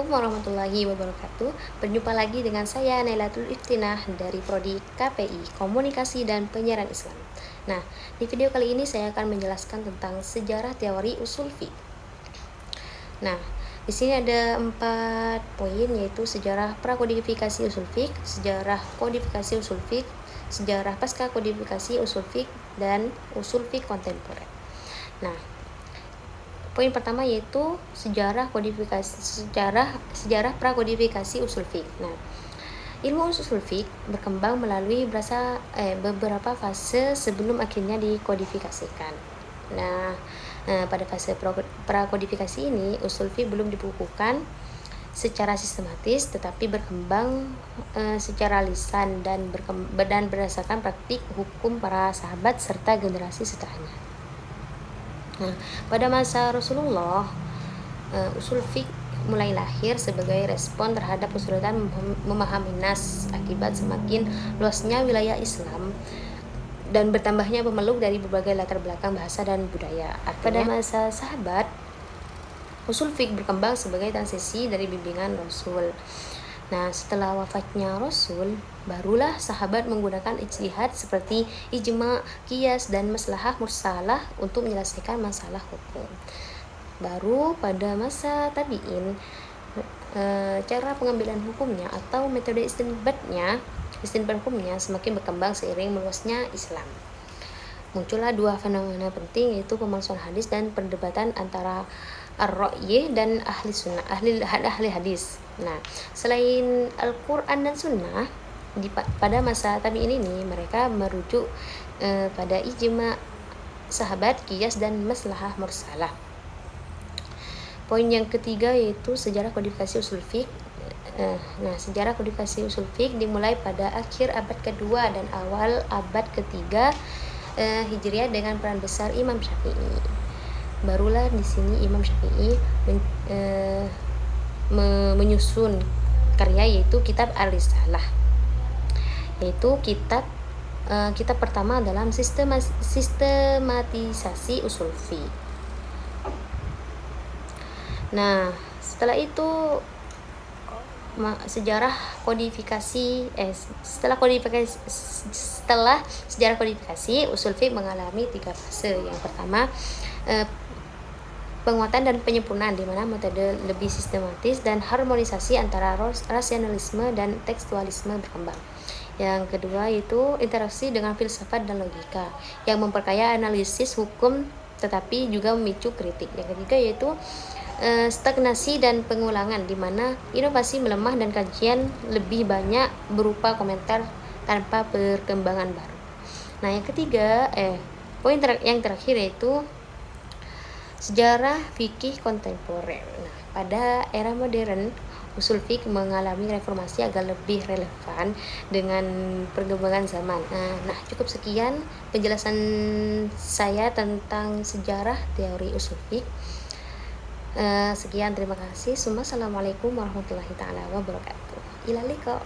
Assalamualaikum warahmatullahi wabarakatuh. Berjumpa lagi dengan saya Nailatul Iftinah dari Prodi KPI Komunikasi dan Penyiaran Islam. Nah, di video kali ini saya akan menjelaskan tentang sejarah teori usul fiqh. Nah, di sini ada 4 poin, yaitu sejarah prakodifikasi usul fiqh, sejarah kodifikasi usul fiqh, sejarah pasca kodifikasi usul fiqh, dan usul fiqh kontemporer. Nah, poin pertama yaitu sejarah prakodifikasi usul fiqh. Nah, ilmu usul fiqh berkembang melalui beberapa fase sebelum akhirnya dikodifikasikan. Nah, pada fase prakodifikasi ini usul fiqh belum dibukukan secara sistematis, tetapi berkembang secara lisan dan berdasarkan praktik hukum para sahabat serta generasi setelahnya. Nah, pada masa Rasulullah, usul fiqh mulai lahir sebagai respon terhadap kesulitan memahami nas akibat semakin luasnya wilayah Islam dan bertambahnya pemeluk dari berbagai latar belakang bahasa dan budaya. Pada masa sahabat, usul fiqh berkembang sebagai transisi dari bimbingan Rasul. Nah, setelah wafatnya Rasul, barulah sahabat menggunakan ijtihad seperti ijma, qiyas, dan maslahah mursalah untuk menyelesaikan masalah hukum. Baru pada masa tabi'in, cara pengambilan hukumnya atau metode istinbat hukumnya semakin berkembang seiring meluasnya Islam. Muncullah 2 fenomena penting, yaitu pemalsuan hadis dan perdebatan antara ar-ra'yi dan ahli hadis. Nah, selain Al-Quran dan Sunnah, pada masa tabi'in ini mereka merujuk pada ijma sahabat, qiyas, dan maslahah mursalah. Poin yang ketiga yaitu sejarah kodifikasi usul fiqh. Nah, sejarah kodifikasi usul fiqh dimulai pada akhir abad kedua dan awal abad ketiga Hijriah dengan peran besar Imam Syafi'i. Barulah di sini Imam Syafi'i menyusun karya yaitu kitab Ar-Risalah, yaitu kitab pertama dalam sistematisasi usul fiqh. Nah, setelah sejarah kodifikasi usul fiqh mengalami 3 fase. Yang pertama, penguatan dan penyempurnaan, di mana metode lebih sistematis dan harmonisasi antara rasionalisme dan tekstualisme berkembang. Yang kedua yaitu interaksi dengan filsafat dan logika yang memperkaya analisis hukum tetapi juga memicu kritik. Yang ketiga yaitu stagnasi dan pengulangan, di mana inovasi melemah dan kajian lebih banyak berupa komentar tanpa perkembangan baru. Nah, yang ketiga poin yang terakhir yaitu sejarah fikih kontemporer. Nah, pada era modern, usul fiqh mengalami reformasi agar lebih relevan dengan perkembangan zaman. Nah, cukup sekian penjelasan saya tentang sejarah teori usul fiqh. Sekian, terima kasih. Assalamualaikum warahmatullahi taala wabarakatuh. Ila liqa.